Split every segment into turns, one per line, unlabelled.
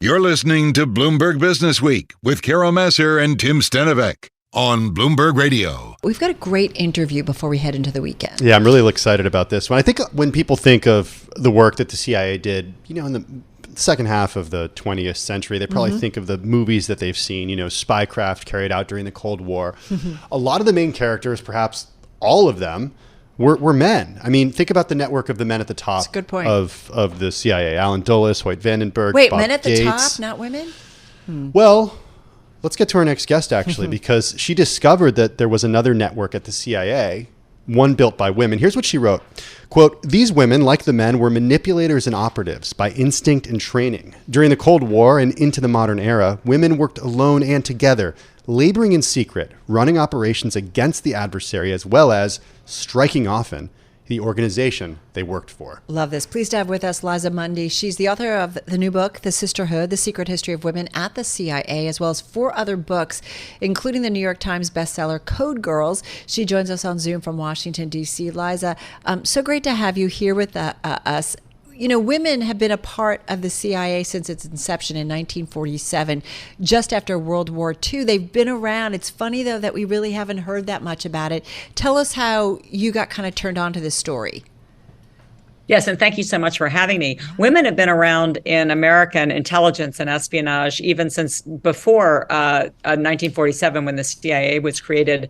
You're listening to Bloomberg Businessweek with Massar and Tim Stenovec on Bloomberg Radio.
We've got a great interview before we head into the weekend.
Yeah, I'm really excited about this one. I think when people think of the work that the CIA did, in the second half of the 20th century, they probably think of the movies that they've seen, spycraft carried out during the Cold War. A lot of the main characters, perhaps all of them, were men. I mean, think about the network of the men at the top.
That's a good point.
Of the CIA. Alan Dulles, Hoyt Vandenberg,
Wait,
Bob
men at
Gates.
the top, not women?
Well, let's get to our next guest, actually, because she discovered that there was another network at the CIA, one built by women. Here's what she wrote. Quote, "These women, like the men, were manipulators and operatives by instinct and training. During the Cold War and into the modern era, women worked alone and together, laboring in secret, running operations against the adversary, as well as striking often the organization they worked for."
Love this. Pleased to have with us Liza Mundy. She's the author of the new book, The Sisterhood, The Secret History of Women at the CIA, as well as 4 other books, including the New York Times bestseller, Code Girls. She joins us on Zoom from Washington, D.C. Liza, so great to have you here with us. Women have been a part of the CIA since its inception in 1947, just after World War II. They've been around. It's funny, though, that we really haven't heard that much about it. Tell us how you got kind of turned on to this story.
Yes, and thank you so much for having me. Women have been around in American intelligence and espionage even since before 1947, when the CIA was created.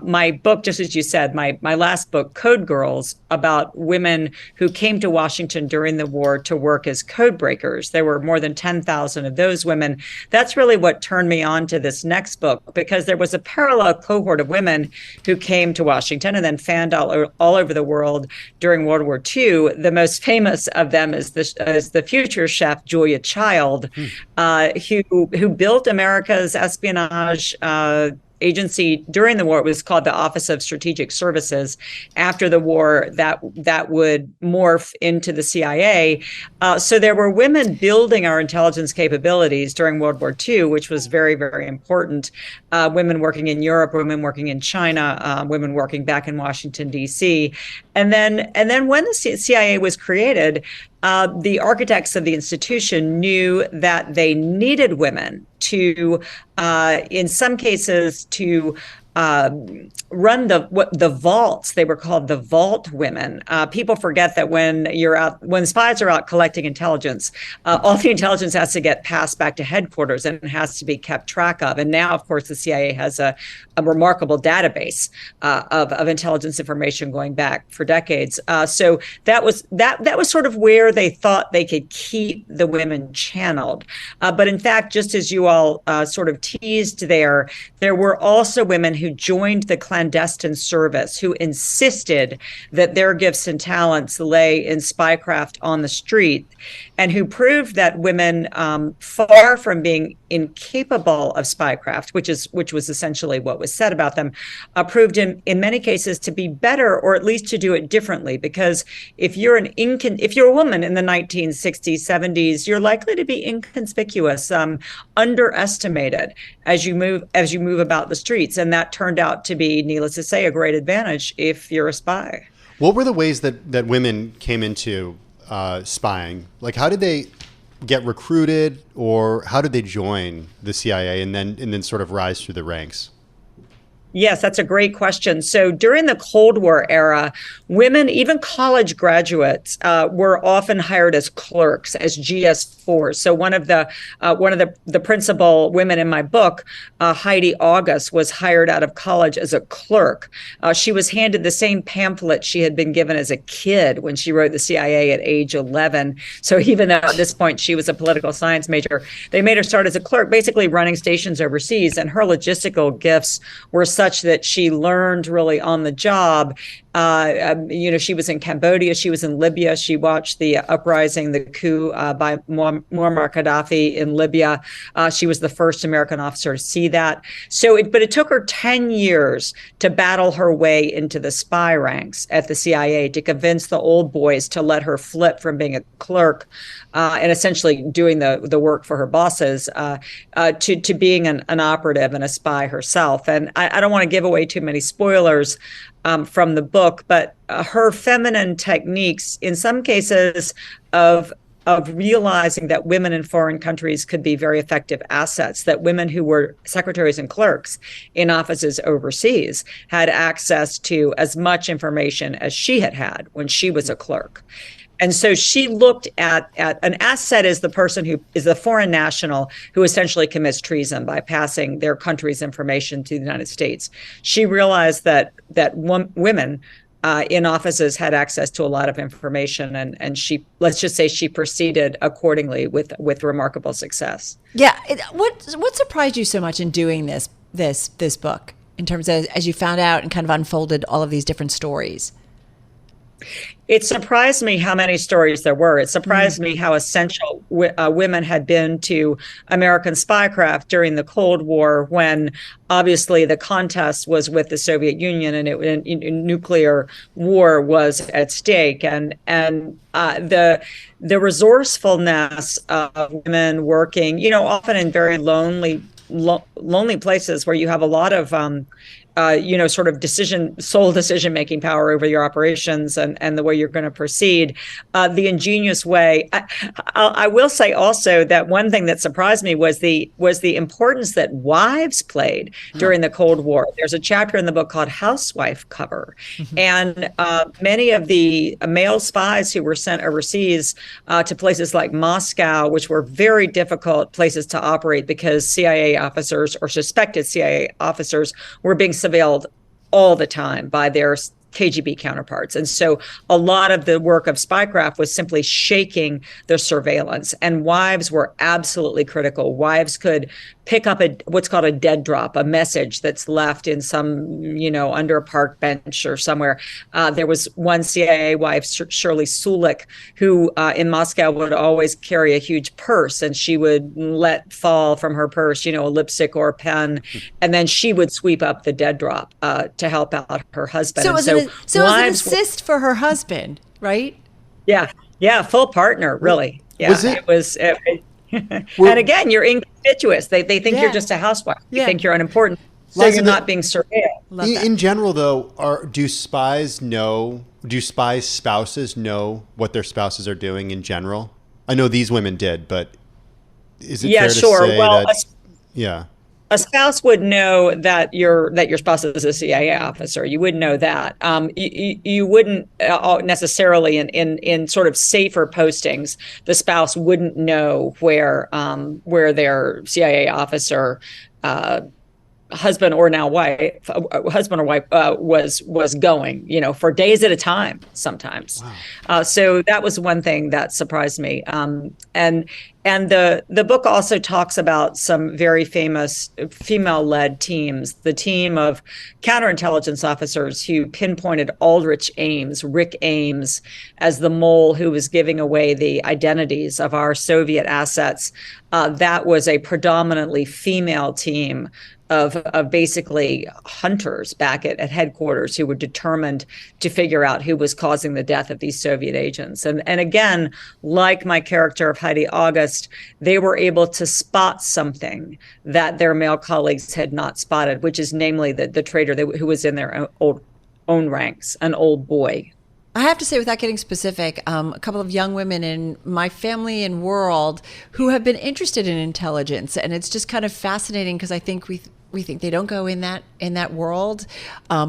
My book, just as you said, my last book, Code Girls, about women who came to Washington during the war to work as code breakers. There were more than 10,000 of those women. That's really what turned me on to this next book, because there was a parallel cohort of women who came to Washington and then fanned all over the world during World War II. The most famous of them is the future chef Julia Child, who built America's espionage agency during the war. It was called the Office of Strategic Services. After the war, that would morph into the CIA. So there were women building our intelligence capabilities during World War II, which was very, very important. Women working in Europe, women working in China, women working back in Washington, D.C. And then when the CIA was created, the architects of the institution knew that they needed women to, in some cases, to run the vaults. They were called the vault women. People forget that when spies are out collecting intelligence, all the intelligence has to get passed back to headquarters and it has to be kept track of. And now, of course, the CIA has a remarkable database of intelligence information going back for decades. So that was sort of where they thought they could keep the women channeled. But in fact, just as you all sort of teased there were also women who joined the clandestine service, who insisted that their gifts and talents lay in spycraft on the street, and who proved that women, far from being incapable of spycraft, which was essentially what was said about them, proved in many cases to be better, or at least to do it differently. Because if you're a woman in the 1960s, 70s, you're likely to be inconspicuous, underestimated as you move about the streets, and that turned out to be, needless to say, a great advantage if you're a spy.
What were the ways that women came into spying? Like, how did they get recruited, or how did they join the CIA and then sort of rise through the ranks?
Yes, that's a great question. So during the Cold War era, women, even college graduates, were often hired as clerks, as GS4s. So one of the principal women in my book, Heidi August, was hired out of college as a clerk. She was handed the same pamphlet she had been given as a kid when she wrote the CIA at age 11. So even though at this point she was a political science major, they made her start as a clerk, basically running stations overseas. And her logistical gifts were such that she learned really on the job. She was in Cambodia, she was in Libya, she watched the uprising, the coup by Muammar Gaddafi in Libya. She was the first American officer to see that. But it took her 10 years to battle her way into the spy ranks at the CIA, to convince the old boys to let her flip from being a clerk and essentially doing the work for her bosses to being an operative and a spy herself. And I don't want to give away too many spoilers from the book, but her feminine techniques, in some cases, of of realizing that women in foreign countries could be very effective assets, that women who were secretaries and clerks in offices overseas had access to as much information as she had had when she was a clerk. And so she looked at an asset as the person who is the foreign national who essentially commits treason by passing their country's information to the United States. She realized that women in offices had access to a lot of information, and she, let's just say, she proceeded accordingly with remarkable success.
Yeah. What surprised you so much in doing this book, in terms of as you found out and kind of unfolded all of these different stories?
It surprised me how many stories there were. It surprised me how essential women had been to American spycraft during the Cold War, when obviously the contest was with the Soviet Union and nuclear war was at stake. And the resourcefulness of women working, often in very lonely places where you have a lot of sort of sole decision-making power over your operations and the way you're going to proceed. The ingenious way. I will say also that one thing that surprised me was the importance that wives played during the Cold War. There's a chapter in the book called Housewife Cover. And many of the male spies who were sent overseas to places like Moscow, which were very difficult places to operate because CIA officers or suspected CIA officers were being surveilled all the time by their KGB counterparts. And so a lot of the work of spycraft was simply shaking the surveillance, and wives were absolutely critical. Wives could pick up what's called a dead drop, a message that's left in some, under a park bench or somewhere. There was one CIA wife, Shirley Sulik, who in Moscow would always carry a huge purse, and she would let fall from her purse, a lipstick or a pen, and then she would sweep up the dead drop to help out her husband.
So it was an assist for her husband, right?
Yeah, full partner, really. Yeah, it was. And again, you're inconspicuous. They think you're just a housewife. They think you're unimportant. So Liza, you're not being surveilled.
In general, though, do spies' spouses know what their spouses are doing in general? I know these women did, but is it fair to say that?
A spouse would know that your spouse is a CIA officer. You would know that. You wouldn't necessarily in sort of safer postings. The spouse wouldn't know where their CIA officer, husband or wife was going, for days at a time sometimes. Wow. So that was one thing that surprised me. And the book also talks about some very famous female-led teams, the team of counterintelligence officers who pinpointed Rick Ames, as the mole who was giving away the identities of our Soviet assets. That was a predominantly female team of basically hunters back at headquarters who were determined to figure out who was causing the death of these Soviet agents. And again, like my character of Heidi August, they were able to spot something that their male colleagues had not spotted, which is namely the traitor who was in their own ranks, an old boy.
I have to say, without getting specific, a couple of young women in my family and world who have been interested in intelligence, and it's just kind of fascinating because I think we think they don't go in that world.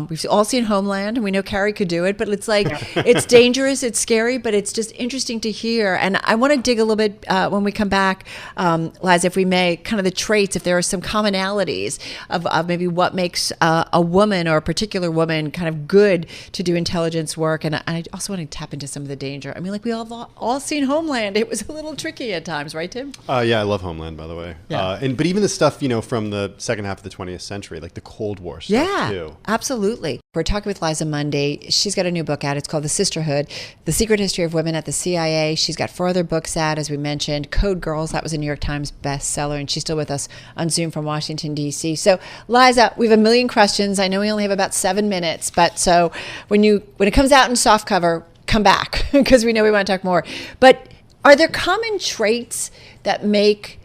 We've all seen Homeland, and we know Carrie could do it, but it's like it's dangerous, it's scary, but it's just interesting to hear. And I want to dig a little bit when we come back, Liza, if we may, kind of the traits, if there are some commonalities of maybe what makes a woman or a particular woman kind of good to do intelligence work. And I also want to tap into some of the danger. I mean, like we all seen Homeland. It was a little tricky at times, right, Tim?
Yeah, I love Homeland, by the way.
Yeah.
But even the stuff from the second half of the 20th century, like the Cold War stuff too.
Absolutely. We're talking with Liza Mundy. She's got a new book out. It's called The Sisterhood, The Secret History of Women at the CIA. She's got 4 other books out, as we mentioned. Code Girls, that was a New York Times bestseller, and she's still with us on Zoom from Washington, D.C. So, Liza, we have a million questions. I know we only have about 7 minutes, but so when it comes out in softcover, come back because we know we want to talk more. But are there common traits that make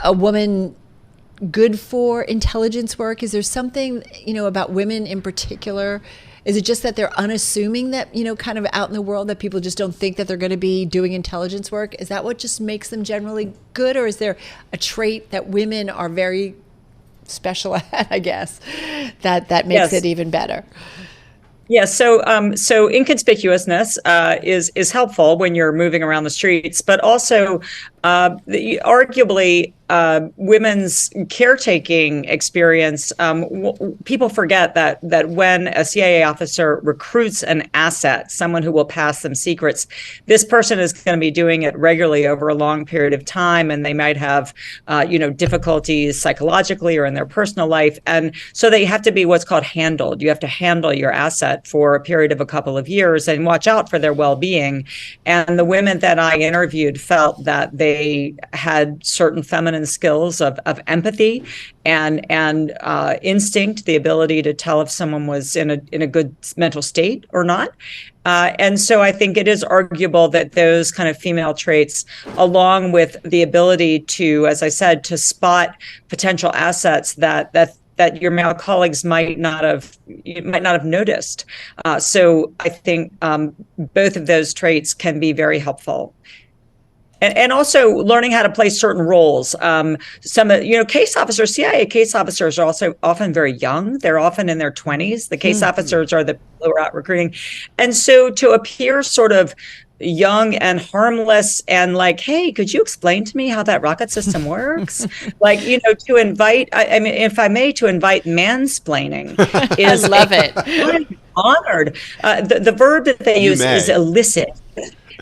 a woman good for intelligence work? Is there something, about women in particular Is it just that they're unassuming that, kind of out in the world, that people just don't think that they're going to be doing intelligence work? Is that what just makes them generally good? Or is there a trait that women are very special at, I guess, that makes it even better?
Yeah, so inconspicuousness is helpful when you're moving around the streets, but also arguably women's caretaking experience. People forget that when a CIA officer recruits an asset, someone who will pass them secrets, this person is going to be doing it regularly over a long period of time, and they might have difficulties psychologically or in their personal life, and so they have to be what's called handled. You have to handle your asset for a period of a couple of years and watch out for their well-being. And the women that I interviewed felt that they had certain feminine skills of empathy and instinct, the ability to tell if someone was in a good mental state or not. And so I think it is arguable that those kind of female traits, along with the ability to, as I said, to spot potential assets that your male colleagues might not have noticed. So I think both of those traits can be very helpful. And also learning how to play certain roles. Case officers, CIA case officers are also often very young. They're often in their 20s. The case officers are the people who are out recruiting. And so to appear sort of young and harmless and like, hey, could you explain to me how that rocket system works? To invite, if I may, to invite mansplaining is
I love it.
I'm honored. The verb that they use is elicit.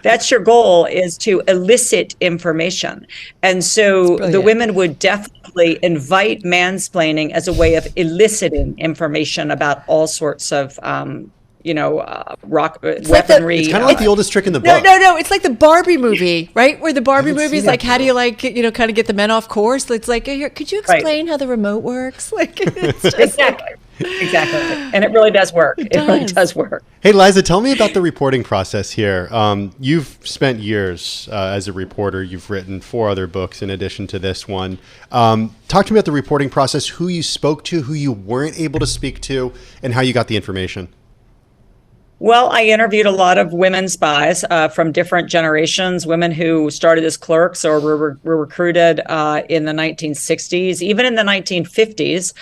That's your goal, is to elicit information. And so the women would definitely invite mansplaining as a way of eliciting information about all sorts of weaponry.
It's kind of like the oldest trick in the book.
No. It's like the Barbie movie, right? Where the Barbie movie is like, how do you kind of get the men off course? It's like, here, could you explain how the remote works? It's just
Exactly. And it really does work. It really does work.
Hey, Liza, tell me about the reporting process here. You've spent years as a reporter. You've written 4 other books in addition to this one. Talk to me about the reporting process, who you spoke to, who you weren't able to speak to, and how you got the information.
Well, I interviewed a lot of women spies from different generations, women who started as clerks or were recruited in the 1960s, even in the 1950s.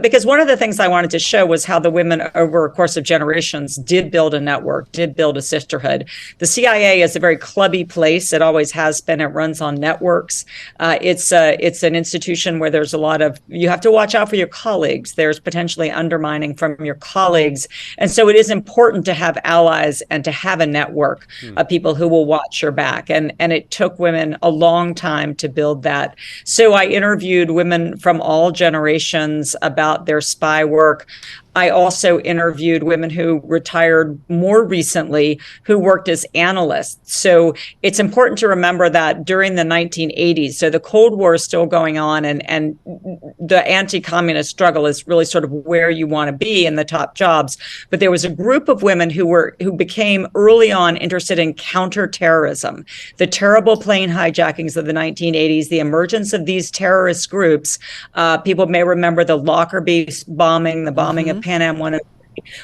Because one of the things I wanted to show was how the women over a course of generations did build a network, did build a sisterhood. The CIA is a very clubby place. It always has been. It runs on networks. It's an institution where there's a lot of, you have to watch out for your colleagues. There's potentially undermining from your colleagues. And so it is important to have allies and to have a network of people who will watch your back. And it took women a long time to build that. So I interviewed women from all generations about their spy work. I also interviewed women who retired more recently who worked as analysts. So it's important to remember that during the 1980s, so the Cold War is still going on, and the anti-communist struggle is really sort of where you want to be in the top jobs. But there was a group of women who became early on interested in counterterrorism, the terrible plane hijackings of the 1980s, the emergence of these terrorist groups. People may remember the Lockerbie bombing, the bombing of Pan Am 103.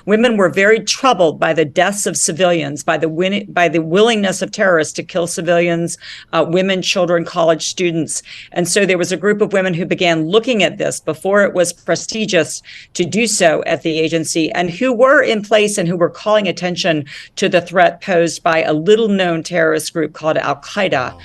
Women were very troubled by the deaths of civilians, by the willingness of terrorists to kill civilians, women, children, college students. And so there was a group of women who began looking at this before it was prestigious to do so at the agency, and who were in place and who were calling attention to the threat posed by a little-known terrorist group called Al-Qaeda,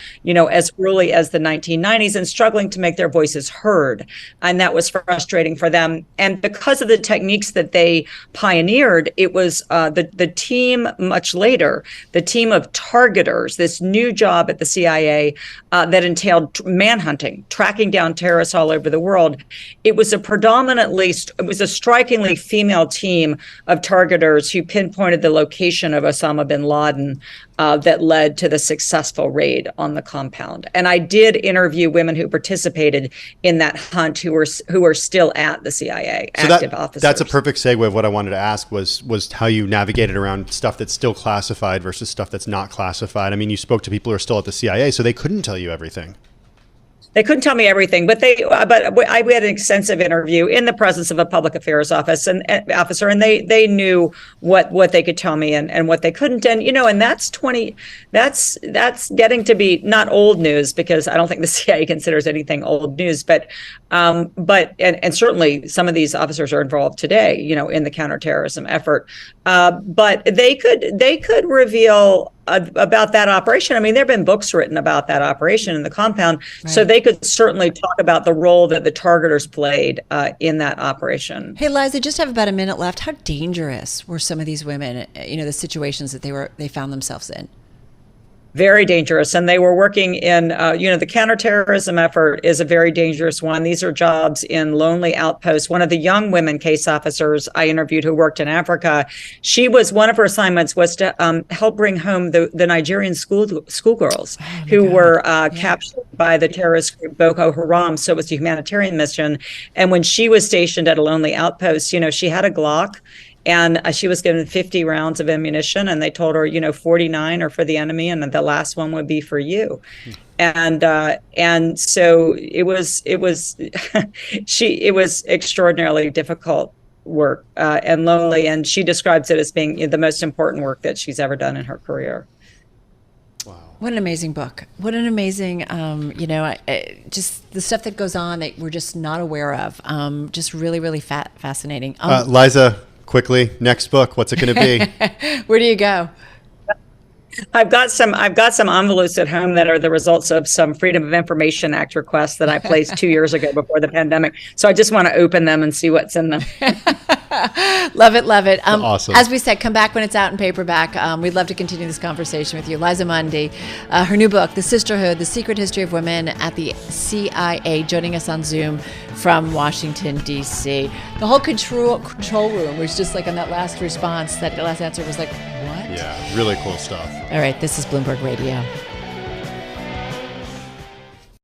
as early as the 1990s, and struggling to make their voices heard. And that was frustrating for them. And because of the techniques that they pioneered, it was the team much later, the team of targeters, this new job at the CIA that entailed manhunting, tracking down terrorists all over the world. It was a strikingly female team of targeters who pinpointed the location of Osama bin Laden that led to the successful raid on the compound. And I did interview women who participated in that hunt who are still at the CIA, so active officers.
That's a perfect segue of what I wanted to ask was how you navigated around stuff that's still classified versus stuff that's not classified. I mean, you spoke to people who are still at the CIA, so they couldn't tell you everything.
They couldn't tell me everything, but we had an extensive interview in the presence of a public affairs officer, and they knew what they could tell me and what they couldn't. And and that's getting to be not old news, because I don't think the CIA considers anything old news, but certainly some of these officers are involved today, in the counterterrorism effort. But they could reveal about that operation. I mean, there have been books written about that operation in the compound, right. So they could certainly talk about the role that the targeters played in that operation.
Hey, Liza, just have about a minute left. How dangerous were some of these women? The situations that they found themselves in.
Very dangerous. And they were working in, the counterterrorism effort is a very dangerous one. These are jobs in lonely outposts. One of the young women case officers I interviewed who worked in Africa, one of her assignments was to help bring home the Nigerian schoolgirls who were captured by the terrorist group Boko Haram. So it was a humanitarian mission. And when she was stationed at a lonely outpost, she had a Glock. And she was given 50 rounds of ammunition, and they told her, 49 are for the enemy, and the last one would be for you. And so it was extraordinarily difficult work and lonely. And she describes it as being the most important work that she's ever done in her career.
What an amazing book. What an amazing, just the stuff that goes on that we're just not aware of. Just really, really fascinating.
Liza, quickly, next book, what's it going to be?
Where do you go?
I've got some envelopes at home that are the results of some Freedom of Information Act requests that I placed 2 years ago before the pandemic. So I just want to open them and see what's in them.
Love it, love it.
Awesome.
As we said, come back when it's out in paperback. We'd love to continue this conversation with you. Liza Mundy, her new book, The Sisterhood, The Secret History of Women at the CIA, joining us on Zoom from Washington, D.C. The whole control room was just like on that last response, that last answer was like, what?
Yeah, really cool stuff.
All right, this is Bloomberg Radio.